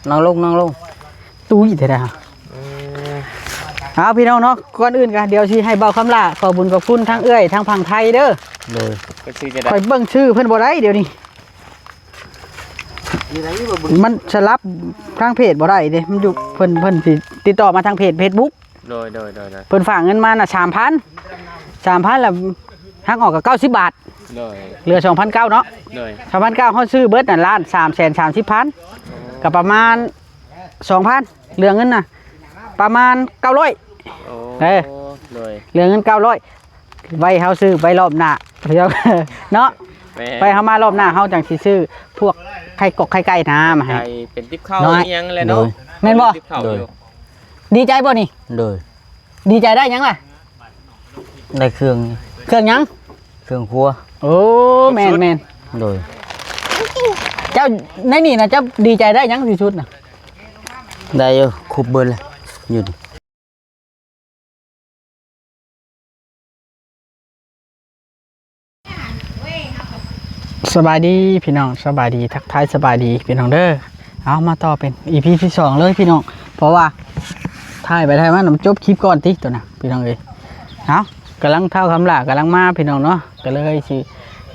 นั่งลงตู้ยี่เท่าไหร่เอาพี่น้องเนาะก่อนอื่นกันเดี๋ยวสิให้เบาคำล่าขอบุญขอบคุณทั้งเอื้อยทั้งพังไทยเด้อเลยคอยเบิ่งชื่อเพิ่นบ่ได้เดี๋ยวนี้มันสลับทางเพจบ่ได้เด้มันอยู่เพิ่นสิติดต่อมาทางเพจ Facebook โดยเพิ่นฝากเงินมาน่ะ 3,000แล้วหักออกก็90 บาทเหลือ 2,900 เนาะ 2,900 เฮาซื้อเบิดน่ะล้าน 330,000ก็ประมาณ 2,000เหลือเงินน่ะประมาณ900เหลือเงิน900ไว้เฮาซื้อไว้รอบหน้าเนาะไปเฮามารอบหน้าเฮาจังสิซื้อพวกไข่กกไข่ไก่น้ำมาให้เป็นติ๊บข้าวยังเลยเนาะแม่นบ่ดีใจบ่นี่ดีใจได้ยังล่ะได้เครื่องยังเครื่องครัวโอ้แม่นโดยเจ้าในนี่นะเจ้าดีใจได้ยังที่สุดน่ะได้อยู่คุบเบิ้ลเลยอยู่สบายดีพี่น้องสบายดีทักทายสบายดีพี่น้องเด้อเอามาต่อเป็น EP ที่ 2เลยพี่น้องเพราะว่าถ่ายไปถ่ายมาน้ำจบคลิปก่อนติตัวน่ะพี่น้องเอ้ยเอากำลังเท่าคำล่ากำลังมาพี่น้องเนาะก็เลยสิ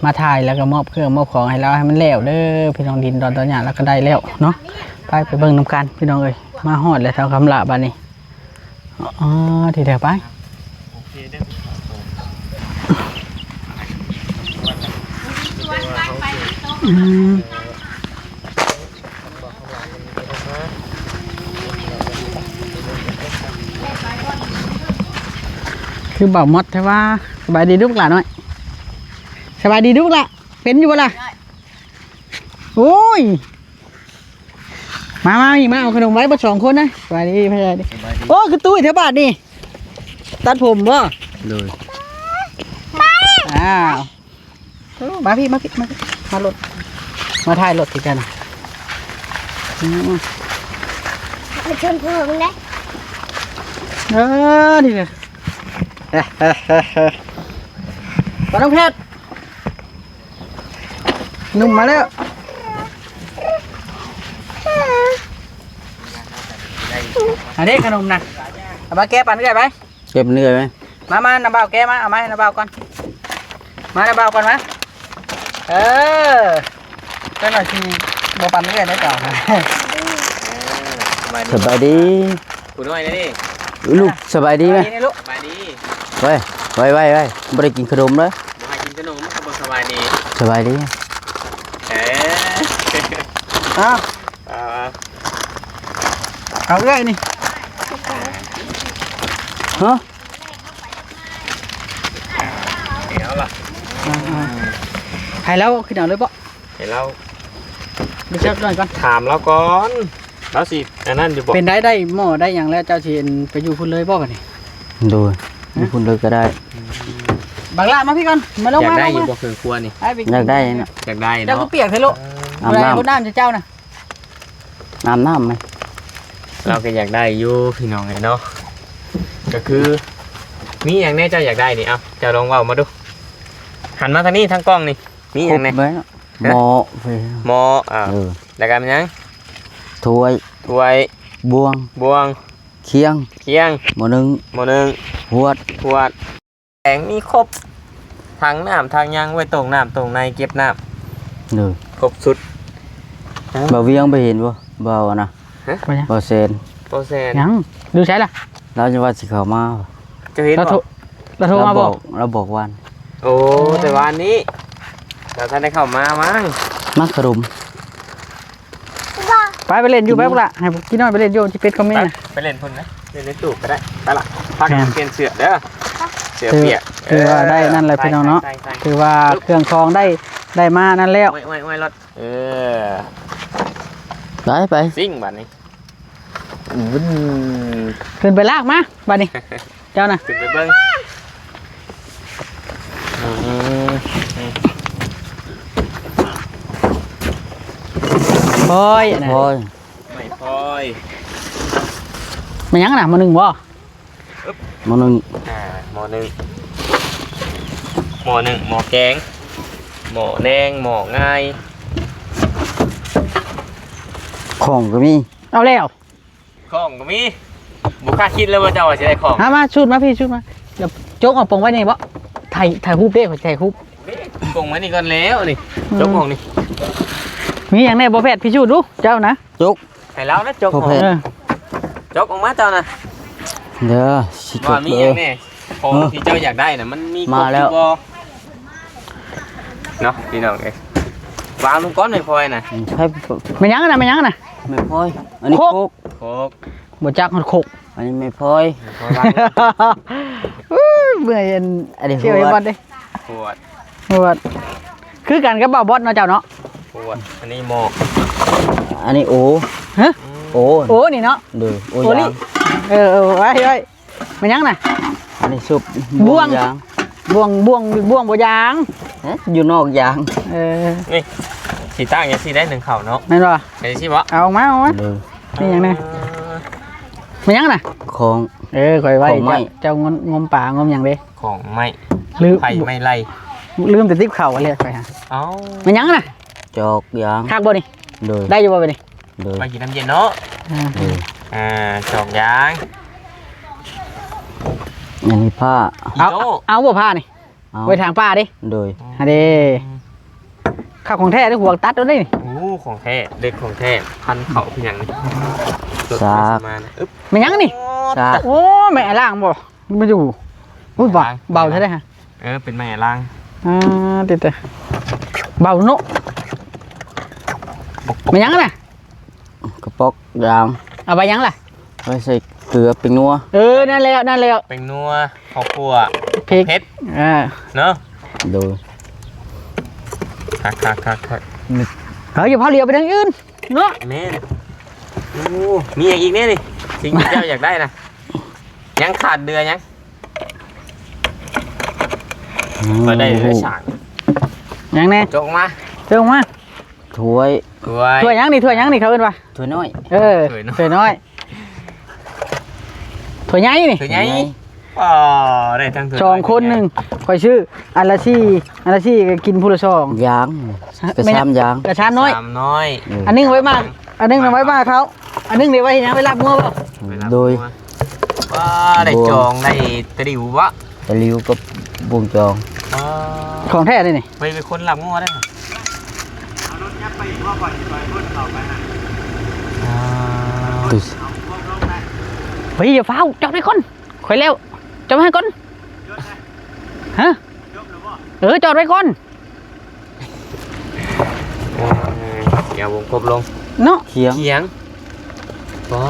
มาถ่ายแล้วก็มอบเครื่องมอบของให้เราให้มันแล้วเด้อพี่น้องดินดอนตอนหยาแล้วก็ได้แล้วเนาะไปเบิ่งน้ำกันพี่น้องเอ้ยมาฮอดแล้วเท่าคำล่าบ้านนี้อ๋อทีเดียวไปคือเบามดใช่ว่าสบายดีดุกหล่ะน้อยสบายดีดุกหล่ะเป็นอยู่บ่ล่ะโอ้ยมาอีกมาเอาขนมไว้บ่2คนนะสบายดีพี่ชายดิโอ้คือตุ้ยแถวบ้านนี่ตัดผมบ่เลยอ้าวมาพี่มารถมาถ่ายรถที่กันนะมาชนผมเลยดีเลยมาน้องเพชรหนุ่มมาแล้วอันนี้ขนมนะเอามาแก้ปันได้ไหมเก็บเนื้อไหมมาน้ำเบาแก้มาเอาไหมน้ำเบาก่อนมาน้ำเบาก่อนมั้ยก็หน่อยทีโบปันได้ไหมต่อสบายดีคุณน้อยนะนี่ลูกสบายดีไหมสบายดีไว้ไม่ได้กินขนมเลยไม่กินขนมมันสบายดีสบายดีเอาเรื่อยนี่ฮะเอาล่ะให้แล้วขึ้นเอาเลยปะให้เราดูเช็คหน่อยก่อนถามเราก่อนแล้วสิอันนั้นอยู่บอกเป็นได้หม้อได้อย่างแล้วเจ้าชีนไปอยู่พุ่นเลยป่ะกันนี่ดูคุณเลยก็ได้บางละมาพี่ก่อนมาลงมาอยากได้อยู่บ่เคยครัวนี่อยากได้นะอยากได้เนาะเจ้าก็เปียกเถอะลูกอะไรรดน้ำจะเจ้านะน้ำไหมเราก็อยากได้อยู่พี่น้องไงเนาะก็คือมีอย่างแน่เจ้าอยากได้นี่เอาเจ้าลองว่ามาดูหันมาทางนี้ทางกล้องนี่มีอย่างแน่หม้อแล้วกันยังถ้วยบวงเคียงหม้อหนึ่งหวดแข็งมีครบทางน้ำทางยางไว้ตรงน้ำตรงในเก็บน้ำครบสุดบ่เวียงไปเห็นบ่บ่นะบ่เซนยังดูใช่ล่ะเราจะว่าสิเขามาจะเห็นบ่เราโทรมาบอกเราบอกวันโอ้แต่วันนี้เราท่านได้เข้ามามั้งมักขรุมไปเล่นอยู่แป๊บละให้พี่น้อยไปเล่นโยนที่เป็ดคอมเมนต์ไปเล่นพุ่นนะเล่นในตู้ก็ได้ไปละพักเปลี่ยนเสื้อเด้อเสื้อเปียกคือว่าได้นั่นเลยพี่น้องเนาะคือว่าเครื่องคองได้มานั่นแล้วไม่รถไปซิ่งบัดนี้ขึ้นไปลากมาบัดนี้เจ้าน่ะขึ้นไปเบิ้งพอยไม่พอยมันยังน่ะ1บ่หม้อหนึ่งหม้อแกงหม้อแดงหม้อง่ายของก็มี เอาแล้ว ของก็มีบุคคาคิดเลยว่าเจ้าจะได้ของ มาชุดมาพี่ชุดมาเดี๋ยวโจ๊กเอาปงไว้นี่บ่ถ่ายรูปเด้ขอถ่ายรูป กงไว้นี่ก่อนแล้วนี่จกของนี่ มีอย่างแน่บ่แพทย์พี่ชุดดูเจ้านะ จุก ให้แล้วนะจกของ จกออกมาเจ้านะ เด้อสิจุ ว่าก มี เด้ อ อย่าง แน่ของที่เจ้าอยากได้น่ะมันมี มาแล้ว เนาะพี่น้องเอ้ยวางลงก้อนหน่อยพอยน่ะ ให้ ไม่ยั้งนะไม่ยั้งนะ ไม่พอยอันนี้ โคก โคก โคก บ่จักหดโคก อันนี้ไม่พอย พอวาง เบื่อเย็น อันนี้ เที่ยว หั ไอ้ ว บอลดิ ปวด บอลคือกันกับบ่าวบอสเนาะเจ้าเนาะ ปวดอันนี้โม อันนี้โอ ฮะ โอ โอ้นี่เนาะ เด้อโอ โอลิ ยาง ไว้ไม่ยั้งนะ อันนี้ซุป บ่วง ยาง บ่วงบ่ยาง ฮะอยู่นอกยาง นี่สีตั้งอย่างสีได้หนึ่งเข่าเนาะ แม่นบ่ ไอ้สิบ่ เอามา เด้อ นี่หยังไงไม่ยั้งนะ ของ ข่อยไว้ ของไม้ เจ้างมป่างมหยังเด้ ของไม่ ลืม ไผ่ไม่ไล่ ลืมแต่ติ๊บเข่าอะไรไปฮะ เอ้า ไม่ยั้งนะ จอกยาง คักบ่นี่ เด้อ ได้อยู่บ่ไปนี่ เด้อ ไปกินน้ำเย็นเนาะ เด้อ จอกยาง อันนี้ผ้า อี เอา โต้ เอาบ่ผ้านี่ เอา ไว้ทางป้าดิ เด้อ ฮะเด้ข้าวของแท้ได้หัวตัดเอาได้นี่ โอ้ของแท้เด็กของแท้พันเข่าเพียงนี่มาอึ๊บ ไม่ยั้งนี่ ซาก โอ้แม่ล่างบ่มาอยู่อุ้ยเบาเท่าได้ฮะ เป็นแม่ล่าง ติดแต่เบาโนไม่ยั้งน่ะ กระปอกยาง เอาไปยั้งล่ะ ไว้ใส่เกลือเป็นนัว นั่นแล้ว เป็นนัวข้าวคั่ว พริก เผ็ดเนาะ เด้อ คัก อย่าพาเรือไปทางอื่นเนาะ แม่โอ้มีอย่างอีกเนี่ยนี่สิ่งที่เจ้าอยากได้นะยังขาดเดือยังมาได้เลยฉาก ยังแน่ จกมา เจ้ามา ถ้วย ถ้วยยังนี่เขาเอิ้นว่า ถ้วยน้อย ถ้วยน้อยถ้วยใหญ่นี่ ถือไงอ๋อได้ทั้งถื สองคนหนึ่งคอยชื่ออันละชี่ก็กินผู้ละสอง ยางกระชามยาง กระชามน้อย สามน้อย อันนึงไว้มากอันนึงไว้มากเขาอันนึงเดี๋ยวไว้ยังไว้รับงัวเปล่า โดย ว่าได้จองได้ตะดิววะ ตะลิวกับบุงจอง ของแท้เลยนี่ ไปเป็นคนรับงัวได้ไหม ตุส เฮ้ยอย่าเฝ้าจอดไว้คนข่อยแล้วจอดไว้ให้คนฮะจอดไว้คน อย่าวงกบลง เนาะ เคียง เขียงก็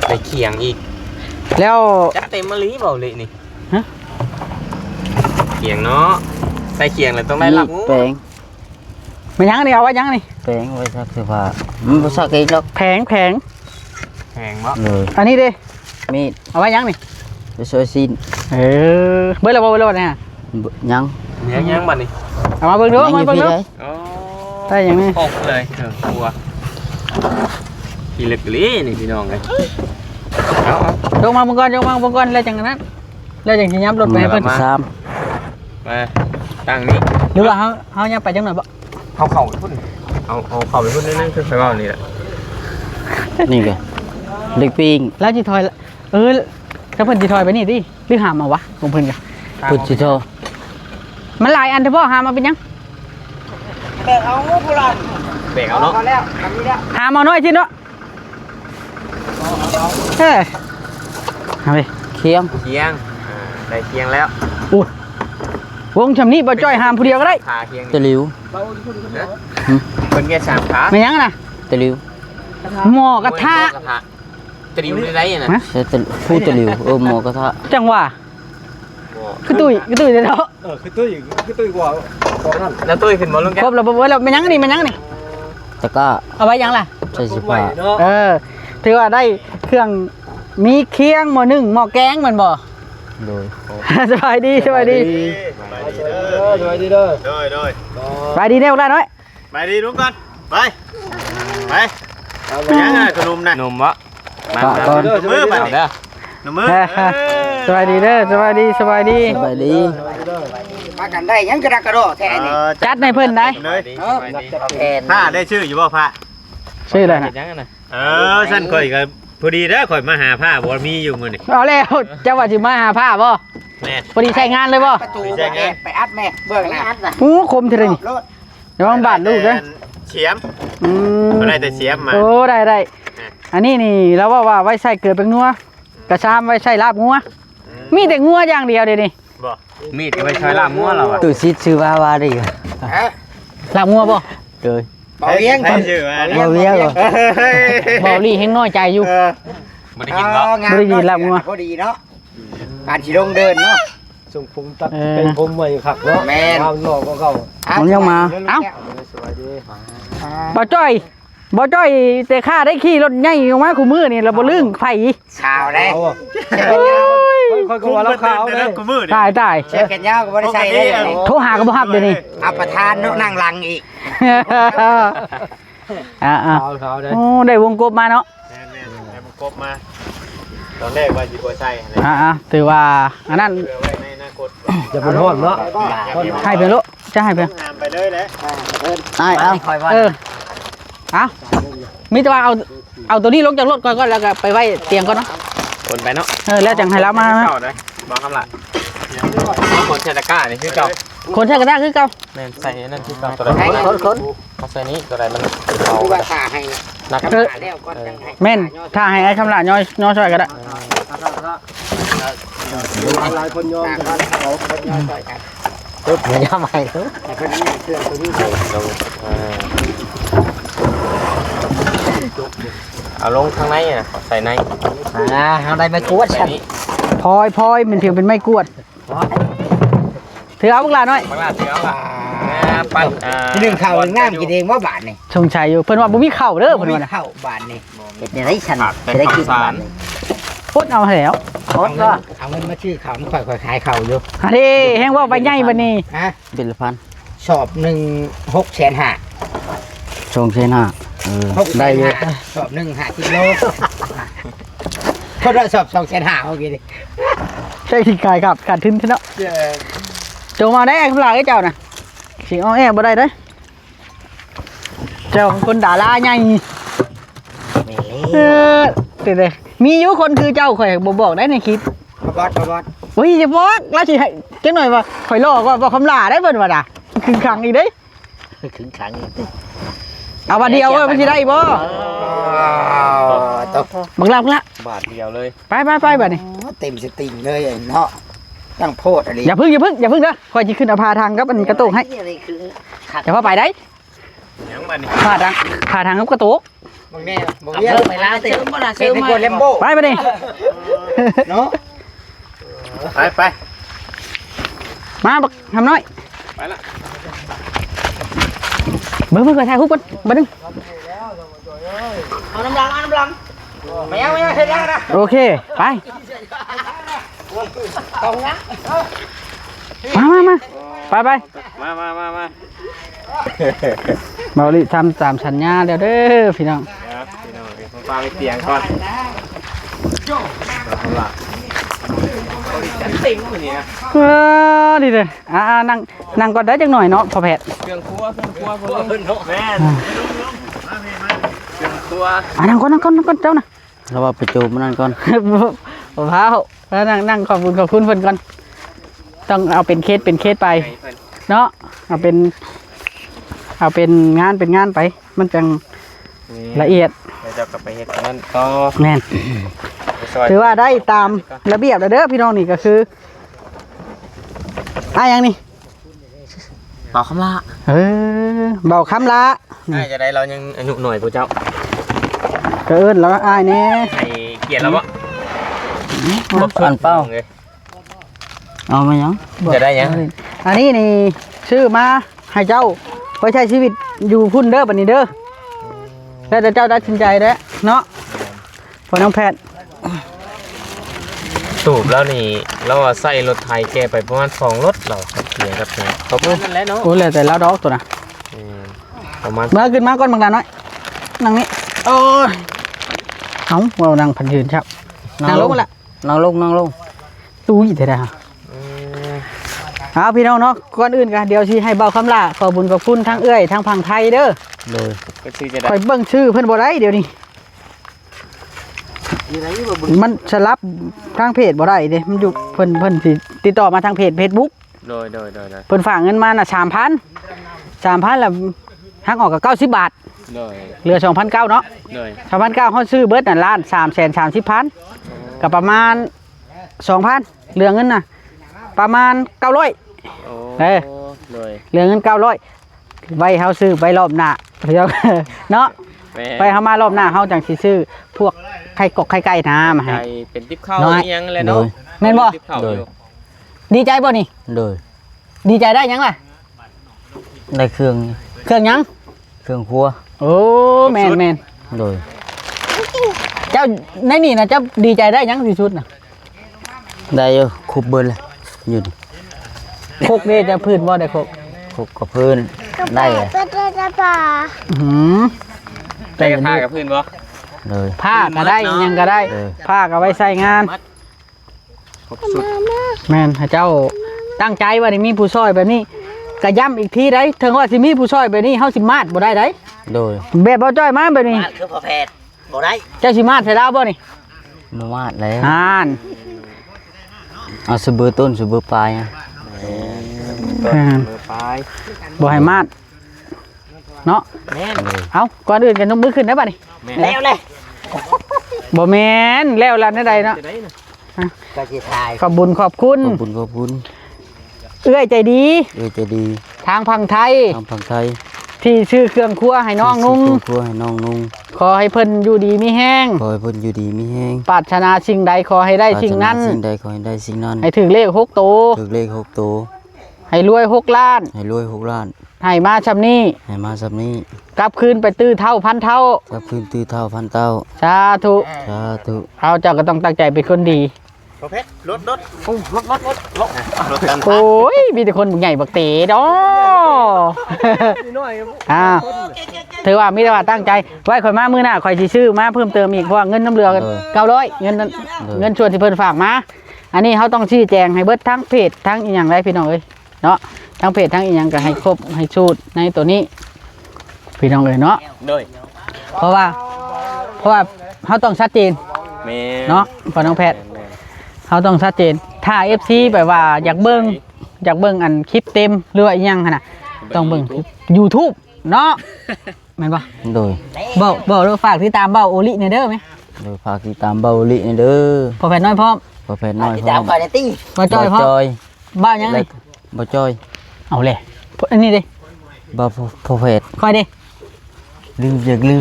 ไปเขียงอีก แล้ว จักเต็มมะลิเปล่าเลยนี่ ฮะ เขียงเนาะใส่เขียงเลยต้องได้รับงู แปลง มันยังนี่เอาไว้ยังนี่ แปลงไว้ซักเสื้อผ้ามันบ่ซักเองหรอก แผง แพงมั้ง เลย อันนี้ดิ มีด เอาไว้ยังนี่ ไปซอยซีน เบิ่งแล้วเนี่ย ยัง ยังบัดนี่ เอามาเบิ่งดู ยัง มา อยู่ เบิ่ง พี่ ดู ได้ ได้ยังนี่ ปกเลยกลัวพี่เล็กลีนี่พี่น้องเลยเอา ยกมาเบิ่งก่อนแล้วจังนั้นแล้วจังสิยับรถไปให้เพิ่น สาม มาตั้งนี้ หรือว่าเฮายับไปจังหน่อยบ่ เอาเข่าไปพุ่นเอาเข่าไปพุ่นนั่นคือไฟว่านี่แหละ นี่ไงเด็กปิ้ง แล้วสิถอยถ้าเพิ่นสิถอยไปนี่ดิหรือหามมาวะของเพิ่นกะ พุทธิโต มันหลายอันเถอะพ่อหามมาเป็นยัง เบรกเอาเนาะ หามเอาน้อยชิ้นเนาะเอาไป เคียง เคียงได้เคียงแล้ว วงชำนี้บ่จ้อยหามผู้เดียวก็ได้ ขาเคียง ตะลิว เป็นแค่สามขา ไม่ยังน่ะ ตะลิว หม้อกระทะ ตะดิวได้ไรน่ะ ใช่พูดตะลิวหมอกระทะ จังหวะคือตุ้ยเด้อเนาะ คือตุ้ยกว่านั่น แล้วตุ้ยขึ้นบอลลงแก้ ครบแล้วบ่เบิดแล้วไม่ยังนี่ ตะกร้า เอาไว้ยังล่ะ ใส่เสื้อผ้า เนาะ ถือว่าได้เครื่องมีเคียงหม้อนึ่งหม้อแกงมันบ่ โดย สบายดี สบายดีเด้อ สบายดีแน่บ่ได้น้อย ไปดีลุงกันไปยังไงขนมนะ นมวะ ปะก่อน มือไป เด้อ นมือ สบายดีเด้อสบายดี สบายดี มากันได้ยังกระดักกระโดดแท้นี่ จัดในเพิ่นได้ เลย แทน ผ้าได้ชื่ออยู่บ่ผ้า ชื่ออะไรน่ะ ยังไงนะ ฉันข่อยก็พอดีแล้วข่อยมาหาผ้าบ่มีอยู่มื้อนี่ เอาแล้วเจ้าว่าสิมาหาผ้าบ่ แม่ พอดีใช้งานเลยบ่ ประตูไปอัดแม่เบื้องหน้า โอ้คมทีเลยนี่ รถ เดี๋ยวมันบาดลูกเด้อ เฉียม อืม บ่ได้แต่เฉียมมา โอ้ได้อันนี้นี่แล้วว่าไว้ใส่เกลือเป็นงัวกระชามไว้ใส่ลาบงัวมีแต่งัวอย่างเดียวเดี๋ยวนี้ บ่ มีดก็ไปช่วยลามงัวเราอ่ะ ตู้ซิดชื่อว่าดิ ลาบงัวบ่ เลย เบาเลี้ยง ให้ชื่อว่า บ่เวียกเหรอ บ่ลี่เฮงน้อยใจอยู่ บ่ได้กินบ่ บ่ได้ยินลาบงัว พอดีเนาะการสิลงเดินเนาะ ส่งผมตัดเป็นผมไว้คักเนาะ แม่น เอานอกก็เข้า มันยังมาเอ้า สวัสดี บ่จ้อยแต่ข้าได้ขี่รถใหญ่ออกมาคู่มือนี่แล้วบ่ลึงไผ ข่าวได้ ค่อยก็ว่าเราข่าวเลยกูมือ ตาย เชือกแขนยาวก็บ่ได้ใส่ได้เลย โทรหาก็บ่รับเดี๋ยวนี้ เอาประธานเนาะนั่งหลังอีก อ่า ข่าวได้ โอ้ได้วงกบมาเนาะ แม่ให้มันครบมาตอนแรกว่าสิบ่ใส่อะไร ถือว่าอันนั้น เผื่อไว้ในอนาคต จะเป็นฮอดเนาะ ให้เพิ่นลูกจะให้เพิ่น งามไปเลยแหละ อ้ายเอา เอามีแต่ว่าเอาตัวนี้ลงจากรถก่อนแล้วก็ไปไว้เตียงก่อนเนาะ คนไปเนาะ แล้วจังให้เรามา เก่าได้บ่คำละคนใส่ตะกร้านี่คือเก่า คนใช้กระดาษคือเก่า แม่นใส่นั่นคือเก่าตัวใด คน เขาใส่นี้ตัวใดมัน กูว่าถ่าให้ นัก ถ่าแล้วก่อนจังให้ แม่นถ้าให้ไอ้คำละย่อยช่วยก็ได้ หลายคนยอม ปึ๊บมันยามใหม่เด้อ เอาลงข้างในอ่ะใส่ใน เฮาได้ไม่กวด ใส่ ฉัน นี้ พลอยมันเพียงเป็นไม้กวดถือเอาพวกหลานหน่อย บางลาเสือว่ะปั้น ที่หนึ่งข่าวงามกินเองว่าบาทนี่ ชงชัยอยู่เพิ่นว่าบ่มีข้าวเด้อเพิ่นว่าน่ะ เข้าบาทนี่ เฮ็ดได้ฉันจะได้กินบ้าน พุดเอาให้แล้ว โคตรก็ เอาเงินมาชื่อข่าวมันค่อยๆขายข่าวอยู่ อันนี้แฮงว่าใบใหญ่บัดนี้ ฮะ เป็นละพัน สอบหนึ่ง6,500,000 ชงเชนห้าได้เยอะ สอบหนึ่ง5 กิโลคนละสอบ2,500,000เมื่อกี้ดิ ใช่ที่กายครับขาดทุนเนาะโจมาได้คำลาไอ้เจ้าน่ะสิเอาแอบบ่ได้เด้อเจ้าคนด่าลาใหญ่ติดเลยมีอยู่คนคือเจ้าข่อยบ่บอกได้ในคลิป บอส เฮ้ยจะบอกแล้วสิให้จังหน่อยว่าข่อยลอกว่าบ่คำลาได้เพิ่นว่าน่ะคือขังอีกเด้ ถึงขัง เอาวันเดียวมันสิได้บ่ ตก บักละ บาทเดียวเลย ไปบัดนี้ เต็มสติงเลยไอ้เนาะตั้งโพดอะไร อย่าพึ่งเด้อข่อยสิขึ้นเอาพาทางกับอันกระโตกให้อย่าพาไปได้ ยังบัดนี้ พาทางกับกระโตก มึงแน่มึงเรียกไปล้างเต็มบ่ล่ะซื้อมาเป็นคนเลมโบ้ ไปบัดนี้ เนาะ ไป มาบักทำน้อย ไปละ เบิ่งก่อนถ่ายรูปก่อนบัดนึง เอาน้ำลังไม่เอาเฮ็ดยังนะ โอเคไป ตรงนะ มาไป มา เบาลิทำตามสัญญาเด้อพี่น้อง ครับพี่น้องเดี๋ยวผมฟังเสียงก่อนเอาละดีเลยนั่งก่อนได้จังหน่อยเนาะพอแพทย์ เครื่องครัวแม่นเครื่องครัว นั่งก่อนเจ้านะ แล้วว่าไปจูบมันนั่นก่อน มะพร้าวแล้วนั่งขอบคุณเพิ่นก่อนต้องเอาเป็นเคสไปเนาะเอาเป็นงานไปมันจังละเอียด เราจะกลับไปเฮ็ดนั่นต่อ แน่นถือว่าได้ตามระเบียบแล้วเด้อพี่น้องนี่ก็คืออย่างนี้ ต่อคำละ เบาคำละ น่าจะได้เรายังอายุหน่อยพระเจ้า ก็เอิ้นแล้วอ้ายแน่ ให้เกียรติแล้วบ่ อันเป้าเอามายัง จะได้ยัง อันนี้นี่ชื่อมาให้เจ้าไว้ใช้ชีวิตอยู่พุ่นเด้อบัดนี้เด้อแล้วแต่เจ้าตัดสินใจเด้อเนาะพอน้องแพทย์ สูบแล้วนี่เราใส่รถไถแกไปประมาณ2รถเราเกียร์กับนี่ประมาณนั้นแหละเนาะ โอ้แล้วแต่แล้วดอกตัวน่ะ ประมาณ มาขึ้นมาก่อนบางดาน้อยนั่งนี่โอ้ยเอาเรานั่งพันยืนครับนั่งลงมาละ นั่งลง ตู้ยี่เท่าไหร่ฮะเอาพี่น้องเนาะก่อนอื่นกันเดี๋ยวสิให้เบาคำลาขอบุญขอบคุณทั้งเอื้อยทั้งพังไทยเด้อ เลย ก็ชื่อจะได้ คอยเบิ่งชื่อเพิ่นบ่ได้เดี๋ยวนี้ มันสลับทางเพจบ่ได้เด้มันอยู่เพิ่นสิติดต่อมาทางเพจ Facebook โดยเพิ่นฝากเงินมาน่ะ 3,000แล้วหักออกก็90 บาท โดย เหลือ 2,900 เนาะ โดย 2,900เฮาซื้อเบิดน่ะ1,330,000ก็ประมาณ 2,000เหลือเงินน่ะประมาณ900 โอ้ โดย เหลือเงิน900ไว้เฮาซื้อไปรอบหน้าเดี๋ยว เนาะ แม่ ไปเฮามารอบหน้าเฮาจังสิซื้อพวกไข่กกไข่ไก่น้ำมาให้ ไก่เป็นติ๊บข้าว น้อย ยังเลยเนาะ แม่นบ่ ติ๊บข้าวอยู่ ดีใจบ่นี่ โดย ดีใจได้หยังล่ะ ได้เครื่อง เครื่องหยัง เครื่องครัว โอ้แม่น โดย เจ้าในนี่นะเจ้าดีใจได้หยังที่สุดน่ะ ได้อยู่คุบเบิดเลยอยู่นี่ โคกนี่จะพื้นบ่ได้โคก คุบกับพื้นได้เลย ก็จะป่า อื้อหือ ได้กับผ้ากับพื้นบ่ เลย ผ้าก็ได้ เนาะ หยังก็ได้ เออ ผ้าก็ไว้ใส่งาน ครบสุด แม่นให้เจ้าตั้งใจว่านี่มีผู้ช่วยแบบนี้ก็ย้ำอีกทีได้ถึงว่าสิมีผู้ช่วยแบบนี้เฮาสิมาดบ่ได้ได้ โดย แบบบ่จ้อยมาแบบนี้ คือพอแพทย์บ่ได้ เจ้าสิมาดใส่ดาวบ่นี่ มามาดแล้ว อ่าน เอาสะเบือต้นสะเบือปลายอะ มือปลาย บ่ให้มาดเนาะ แม่น เอาก่อนอื่นกันยกมือขึ้นได้ป่ะนี่ แม่น แล้วเลย บ่แม่นแล้วล่ะในใดเนาะ จะได้น่ะ ก็สิทาย ขอบบุญขอบคุณ ขอบคุณ เอื้อยใจดี จะดี ทางพังไทย ทางฝั่งไทย ที่ซื้อเครื่องครัวให้น้องนุ่ง ซื้อเครื่องครัวให้น้องนุ่ง ขอให้เพิ่นอยู่ดีมีแห้ง ขอให้เพิ่นอยู่ดีมีแห้ง ปรารถนาสิ่งใดขอให้ได้สิ่งนั้น ปรารถาสิ่งใดขอให้ได้สิ่งนั้น ให้ถึงเลข6โตว ถูกเลข6ตัว ให้รวย6ล้าน ให้รวย6ล้าน ให้มาชำนี้ ให้มาสับนี้ กลับคืนไปตื้อเท่าพันเท่า กับพื้นตื้อเท่าพันเต้า สาธุ สาธุ เอาเจ้าก็ต้องตั้งใจเป็นคนดี พอเพชรรถรถกัน โอ้ยมีแต่คนใหญ่บักเต๋ดออ่าถือว่ามีแต่ว่าตั้งใจไว้ข่อยมามื้อหน้าข่อยสิซื้อมาเพิ่มเติมอีกเพราะว่าเงินน้ำเรือกัน900เงินนั้นเงินส่วนที่เพิ่นฝากมาอันนี้เขาต้องชี้แจงให้เบิดทั้งเพจทั้งอีหยังได้พี่น้องเอ้ยเนาะทั้งเพจทั้งอีหยังก็ให้ครบให้สูตรในตัวนี้พี่น้องเอ้ยเนาะ โดย เพราะว่าเขาต้องชัดเจน แม่ เนาะพ่อน้องแพทย์เขาต้องชัดเจนถ้า FC แบบว่าอยากเบิ่งอันคลิปเต็มหรือว่าอีหยังหั่นน่ะต้องเบิ่ง YouTube เนาะแม่นบ่ โดย เบ้าเด้อฝากติดตามเบ้าโอลิในเด้อไหม โดยฝากติดตามเบาลิเด้อ พอแผ่นน้อยพร้อม บ่แพนน้อยพ จะ ร้อ เอา ม ไปในตี้ บ่จอยพร้อม จอย บ้ายังไง บ่จอย เอาเลยอันนี้ดิ บ่พอเพชร คอยดิ ลืมอยากลืม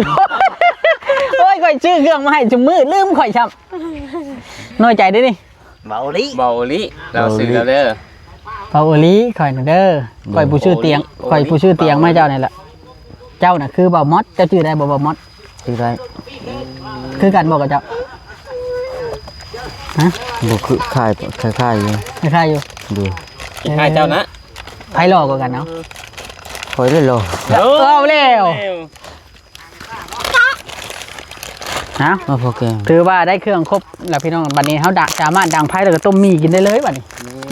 โอ้ยข่อยชื่อเครื่องมาให้จุ่มมือลืมข่อยช้ำน้อยใจเด้ดิ เบาลิ เบาลิเราซื้อแล้วเด้อ เบ้าโอลิข่อยน่ะเด้อข่อยผู้ชื่อเตียงข่อยผู้ชื่อเตียงมาเจ้านี่แหละเจ้าน่ะคือเบ้ามอดเจ้าชื่อได้บ่เบ้ามอด ชื่อได้ คือกันบอกกับเจ้าฮะ บ่คือคล้ายอยู่ คล้ายๆอยู่ ดู อีกให้เจ้านะ ไผหลอกกว่ากันเนาะ คอยได้รอ เอาแล้วนะ มาพอแกง ถือว่าได้เครื่องครบแล้วพี่น้องบัดนี้เขาสามารถดังไพ่แล้วก็ต้มมีกินได้เลยบัดนี้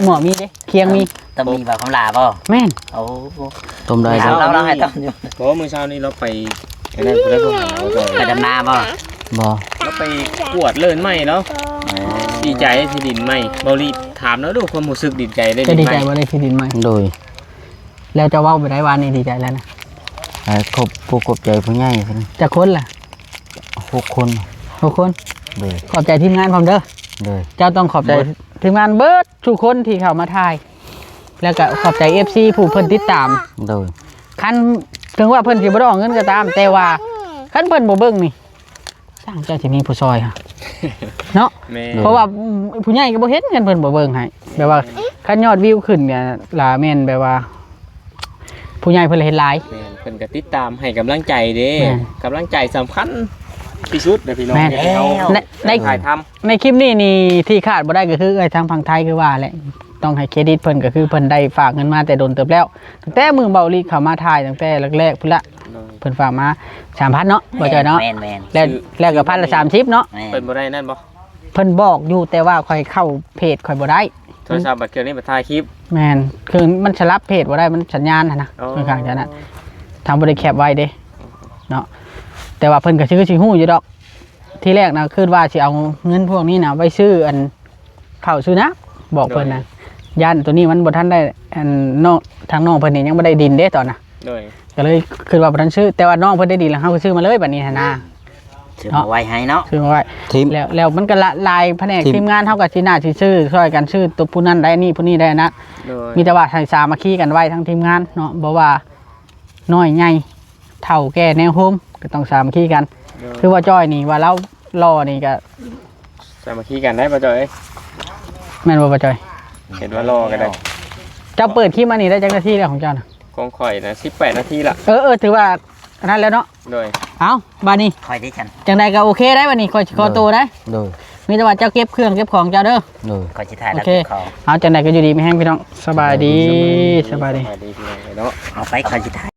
หม้อมีเด้เคียงมี ต้องมีแบบคำลาบ่ แม่น โอ้ ต้มได้ เราให้ต้มอยู่ เพราะว่ามื้อเช้านี้เราไปไอ้นั่นผู้ได้ผู้หาเรา ไปดำนาบ่ บ่ เราไปกวดเลินไหมเนาะดีใจที่ดินไหมเบาลิถามแล้วดูความรู้สึกดีใจได้ จะ ดิน ดี ไหม ใจว่าได้ที่ดินไหม โดย แล้วจะเว้าไปได้วันนี้ดีใจแล้วนะ ให้ครบผู้กบใจผู้ใหญ่เพิ่น จะคนล่ะ 6คน ทุกคน โดย ขอบใจทีมงานพร้อมเด้อ โดย เจ้าต้องขอบใจทีมงานเบิร์ดทุกคนที่เข้ามาถ่าย แล้วก็ขอบใจ FC ผู้เพิ่นติดตาม โดย คันถึงว่าเพิ่นสิบ่ได้ออกเงินก็ตาม แต่ว่าคันเพิ่นบ่เบิ่งนี่สร้างเจ้าสิมีผู้ซอยค่ะเนาะ แม่ เพราะว่าผู้ใหญ่ก็บ่เห็นเงินเพิ่นบ่เบิ่งให้แบบว่าคันยอดวิวขึ้นเนี่ยล่ะแม่นแบบว่า ผู้ใหญ่เพิ่นเห็นหลาย แม่เพิ่นก็ติดตามให้กำลังใจเด้ แม่น กำลังใจสำคัญที่สุดเด้อพี่น้อง แม่น ที่เขา ใน ถ่ายท ในคลิปนี้นี่ที่ขาดบ่ได้ก็คือไอ้ทางฝั่งไทยคือว่าแหละต้องให้เครดิตเพิ่นก็คือเพิ่นได้ฝากเงินมาแต่โดนเติบแล้วตั้งแต่มือเบาลีเข้ามาถ่ายตั้งแต่แรกๆพุ่นละ ำ เพิ่นฝากมา 3,000 เนาะบ่จ่อยเนาะ แม่น แล้วก็พันละ30เนาะ แม่น เพิ่นบ่ได้นั่นบ่ เพิ่นบอกอยู่แต่ว่าค่อยเข้าเพจค่อยบ่ได้ โทรศัพท์บัดเครื่องนี้มาถ่ายคลิป แม่นคือมันสลับเพจบ่ได้มันสัญญาณน่ะนะ อ๋อ ค่อนข้างจะนั้นทางบ่ได้แคปไว้เด้เนาะแต่ว่าเพิ่นก็สิฮู้อยู่ดอก ที่แรกนะคือว่าสิเอาเงินพวกนี้นะไว้ซื้ออันข้าวซื้อนะบอกเพิ่นนะย่านตัวนี้มันบ่ทันได้อันน้องทางน้องเพิ่นนี่ยังบ่ได้ดินเด้ตอนน่ะ โดย ก็เลยคือว่าบ่ทันซื้อแต่ว่าน้องเพิ่นได้ดินแล้วเฮาก็ซื้อมาเลยบัดนี้หั่นนะ ซื้อมาไว้ให้เนาะ ซื้อมาไว้ ทีม แล้วมันก็ละลายแผนกทีมงานเฮาก็สิน่าสิซื้อช่วยกันซื้อตัวผู้นั้นได้นี่ผู้นี้ได้นะ โดย มีแต่ว่าให้สามัคคีกันไว้ทั้งทีมงานเนาะบ่ว่าน้อยใหญ่เฒ่าแก่แนวโฮมก็ต้องสามัคคีกัน คือว่าจ้อยนี่ว่าเรารอนี่ก็ สามัคคีกันได้ป่ะจอย แม่นบ่ว่าจ้อย เห็นว่ารอกันได้ เจ้าเปิดคลิปมานี่ได้จักนาทีแล้วของเจ้าน่ะ กองข่อยนะ18 นาทีละ ถือว่าอันนั้นแล้วเนาะ โดย เอาบานี้ คอยได้ฉัน จังใดก็โอเคได้บานี้คอยขอตัวได้ โดย มีแต่ว่าเจ้าเก็บเครื่องเก็บของเจ้าเด้อ โดยคอยสิถ่าย โอ แล้ว เค เขา เอาจังใดก็อยู่ดีไม่แห้งพี่น้องสบายดีสบายดี สวัสดีพี่น้องเนาะ เอาไปคอยสิถ่าย